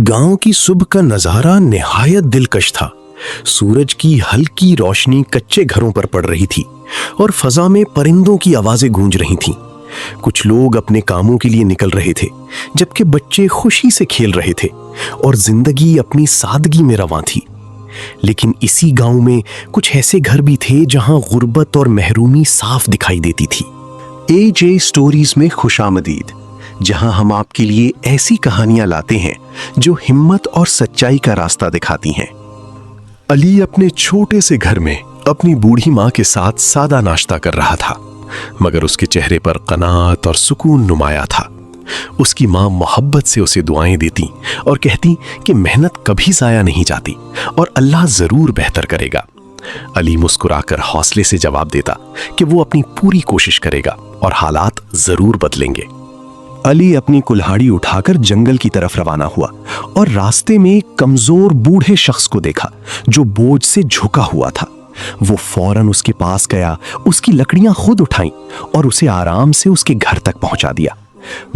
गांव की सुबह का नजारा निहायत दिलकश था। सूरज की हल्की रोशनी कच्चे घरों पर पड़ रही थी और फजा में परिंदों की आवाजें गूंज रही थीं। कुछ लोग अपने कामों के लिए निकल रहे थे, जबकि बच्चे खुशी से खेल रहे थे और जिंदगी अपनी सादगी में रवां थी। लेकिन इसी गांव में कुछ ऐसे घर भी थे जहां गुर्बत और महरूमी साफ दिखाई देती थी। AJ स्टोरीज में खुशामदीद, जहां हम आपके लिए ऐसी कहानियां लाते हैं जो हिम्मत और सच्चाई का रास्ता दिखाती हैं। अली अपने छोटे से घर में अपनी बूढ़ी माँ के साथ सादा नाश्ता कर रहा था, मगर उसके चेहरे पर कनात और सुकून नुमाया था। उसकी माँ मोहब्बत से उसे दुआएं देती और कहती कि मेहनत कभी जाया नहीं जाती और अल्लाह जरूर बेहतर करेगा। अली मुस्कुराकर हौसले से जवाब देता कि वो अपनी पूरी कोशिश करेगा और हालात जरूर बदलेंगे। अली अपनी कुल्हाड़ी उठाकर जंगल की तरफ रवाना हुआ और रास्ते में एक कमजोर बूढ़े शख्स को देखा जो बोझ से झुका हुआ था। वो फौरन उसके पास गया, उसकी लकड़ियां खुद उठाईं और उसे आराम से उसके घर तक पहुंचा दिया।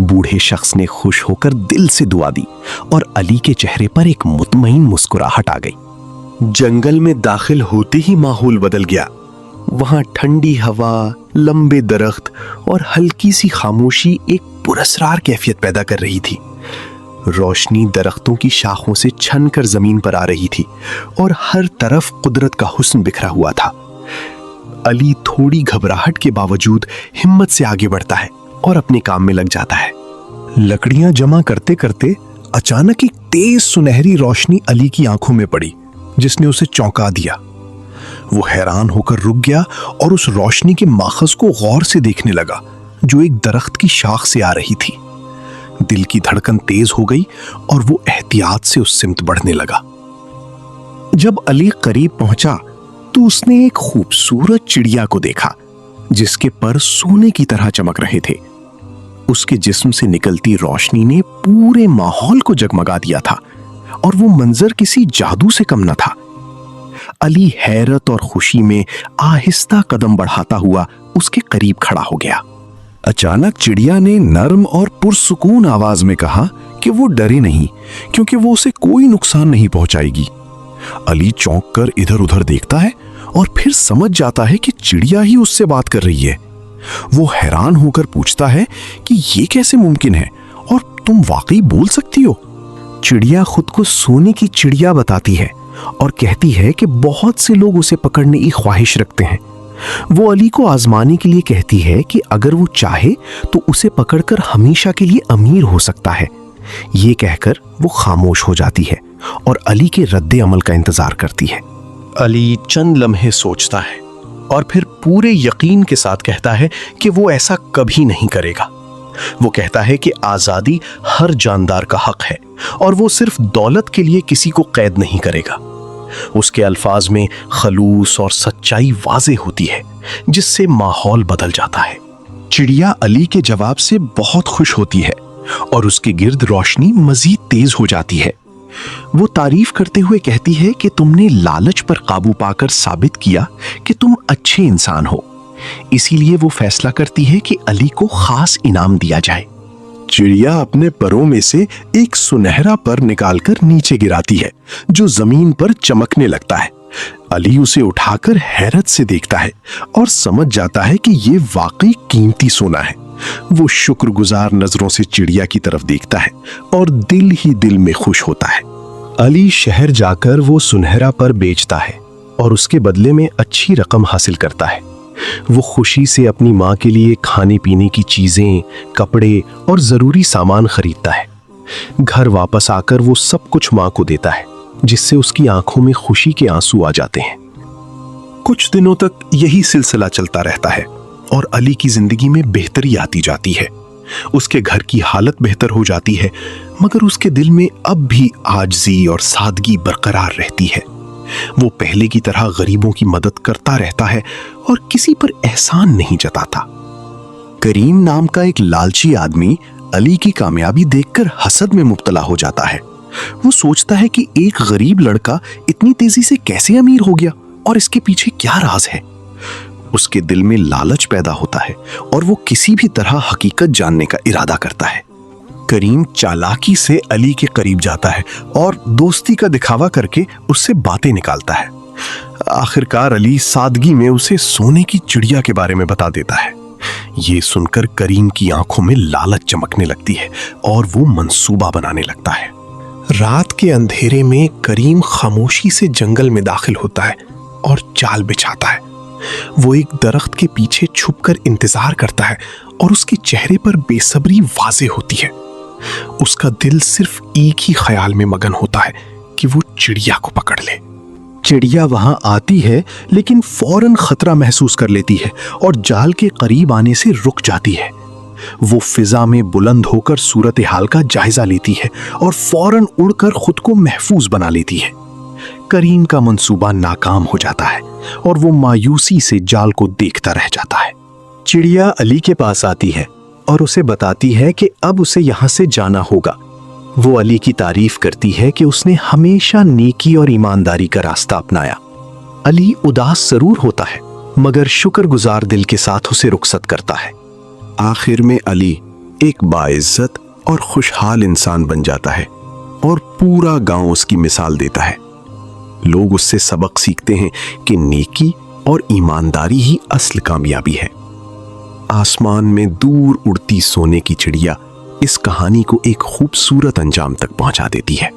बूढ़े शख्स ने खुश होकर दिल से दुआ दी और अली के चेहरे पर एक मुतमईन मुस्कुराहट आ गई। जंगल में दाखिल होते ही माहौल बदल गया। वहां ठंडी हवा, लंबे दरख्त और हल्की सी खामोशी एक पुरस्रार कैफियत पैदा कर रही थी। रोशनी दरख्तों की शाखों से छनकर जमीन पर आ रही थी और हर तरफ कुदरत का हुस्न बिखरा हुआ था। अली थोड़ी घबराहट के बावजूद हिम्मत से आगे बढ़ता है और अपने काम में लग जाता है। लकड़ियां जमा करते करते अचानक एक तेज सुनहरी रोशनी अली की आंखों में पड़ी, जिसने उसे चौंका दिया। वो हैरान होकर रुक गया और उस रोशनी के माखज को गौर से देखने लगा जो एक दरख्त की शाख से आ रही थी। दिल की धड़कन तेज हो गई और वो एहतियात से उस सिमत बढ़ने लगा। जब अली करीब पहुंचा तो उसने एक खूबसूरत चिड़िया को देखा जिसके पर सोने की तरह चमक रहे थे। उसके जिस्म से निकलती रोशनी ने पूरे माहौल को जगमगा दिया था और वो मंजर किसी जादू से कम न था। अली हैरत और खुशी में आहिस्ता कदम बढ़ाता हुआ उसके करीब खड़ा हो गया। अचानक चिड़िया ने नर्म और पुरसुकून आवाज में कहा कि वो डरे नहीं, क्योंकि वो उसे कोई नुकसान नहीं पहुंचाएगी। अली चौंक कर इधर उधर देखता है और फिर समझ जाता है कि चिड़िया ही उससे बात कर रही है। वो हैरान होकर पूछता है कि ये कैसे मुमकिन है और तुम वाकई बोल सकती हो? चिड़िया खुद को सोने की चिड़िया बताती है और कहती है कि बहुत से लोग उसे पकड़ने की ख्वाहिश रखते हैं। वो अली को आजमाने के लिए कहती है कि अगर वो चाहे तो उसे पकड़कर हमेशा के लिए अमीर हो सकता है। ये कहकर वो खामोश हो जाती है और अली के रद्दे अमल का इंतजार करती है। अली चंद लम्हे सोचता है और फिर पूरे यकीन के साथ कहता है कि वो ऐसा कभी नहीं करेगा। वो कहता है कि आजादी हर जानदार का हक है और वो सिर्फ दौलत के लिए किसी को कैद नहीं करेगा। उसके अल्फाज में खलूस और सच्चाई वाज़े होती है, जिससे माहौल बदल जाता है। चिड़िया अली के जवाब से बहुत खुश होती है और उसके गिर्द रोशनी मजीद तेज हो जाती है। वो तारीफ करते हुए कहती है कि तुमने लालच पर काबू पाकर साबित किया कि तुम अच्छे इंसान हो। इसीलिए वो फैसला करती है कि अली को खास इनाम दिया जाए। चिड़िया अपने परों में से एक सुनहरा पर निकालकर नीचे गिराती है जो जमीन पर चमकने लगता है। अली उसे उठाकर हैरत से देखता है और समझ जाता है कि ये वाकई कीमती सोना है। वो शुक्रगुजार नजरों से चिड़िया की तरफ देखता है और दिल ही दिल में खुश होता है। अली शहर जाकर वो सुनहरा पर बेचता है और उसके बदले में अच्छी रकम हासिल करता है। वो खुशी से अपनी माँ के लिए खाने पीने की चीजें, कपड़े और जरूरी सामान खरीदता है। घर वापस आकर वो सब कुछ माँ को देता है, जिससे उसकी आंखों में खुशी के आंसू आ जाते हैं। कुछ दिनों तक यही सिलसिला चलता रहता है और अली की जिंदगी में बेहतरी आती जाती है। उसके घर की हालत बेहतर हो जाती है, मगर उसके दिल में अब भी आजिज़ी और सादगी बरकरार रहती है। वो पहले की तरह गरीबों की मदद करता रहता है और किसी पर एहसान नहीं जताता। करीम नाम का एक लालची आदमी अली की कामयाबी देखकर हसद में मुब्तला हो जाता है। वो सोचता है कि एक गरीब लड़का इतनी तेजी से कैसे अमीर हो गया और इसके पीछे क्या राज है। उसके दिल में लालच पैदा होता है और वो किसी भी तरह हकीकत जानने का इरादा करता है। کریم چالاکی سے علی کے قریب جاتا ہے اور دوستی کا دکھاوا کر کے اس سے باتیں نکالتا ہے۔ آخرکار علی سادگی میں اسے سونے کی چڑیا کے بارے میں بتا دیتا ہے۔ یہ سن کر کریم کی آنکھوں میں لالچ چمکنے لگتی ہے اور وہ منصوبہ بنانے لگتا ہے۔ رات کے اندھیرے میں کریم خاموشی سے جنگل میں داخل ہوتا ہے اور جال بچھاتا ہے۔ وہ ایک درخت کے پیچھے چھپ کر انتظار کرتا ہے اور اس کے چہرے پر بے صبری واضح ہوتی ہے۔ اس کا دل صرف ایک ہی خیال میں مگن ہوتا ہے کہ وہ چڑیا کو پکڑ لے۔ چڑیا وہاں آتی ہے لیکن فوراً خطرہ محسوس کر لیتی ہے اور جال کے قریب آنے سے رک جاتی ہے۔ وہ فضا میں بلند ہو کر صورتحال کا جائزہ لیتی ہے اور فوراً اڑ کر خود کو محفوظ بنا لیتی ہے۔ کریم کا منصوبہ ناکام ہو جاتا ہے اور وہ مایوسی سے جال کو دیکھتا رہ جاتا ہے۔ چڑیا علی کے پاس آتی ہے اور اسے بتاتی ہے کہ اب اسے یہاں سے جانا ہوگا۔ وہ علی کی تعریف کرتی ہے کہ اس نے ہمیشہ نیکی اور ایمانداری کا راستہ اپنایا۔ علی اداس ضرور ہوتا ہے مگر شکر گزار دل کے ساتھ اسے رخصت کرتا ہے۔ آخر میں علی ایک باعزت اور خوشحال انسان بن جاتا ہے اور پورا گاؤں اس کی مثال دیتا ہے۔ لوگ اس سے سبق سیکھتے ہیں کہ نیکی اور ایمانداری ہی اصل کامیابی ہے۔ آسمان میں دور اڑتی سونے کی چڑیا اس کہانی کو ایک خوبصورت انجام تک پہنچا دیتی ہے۔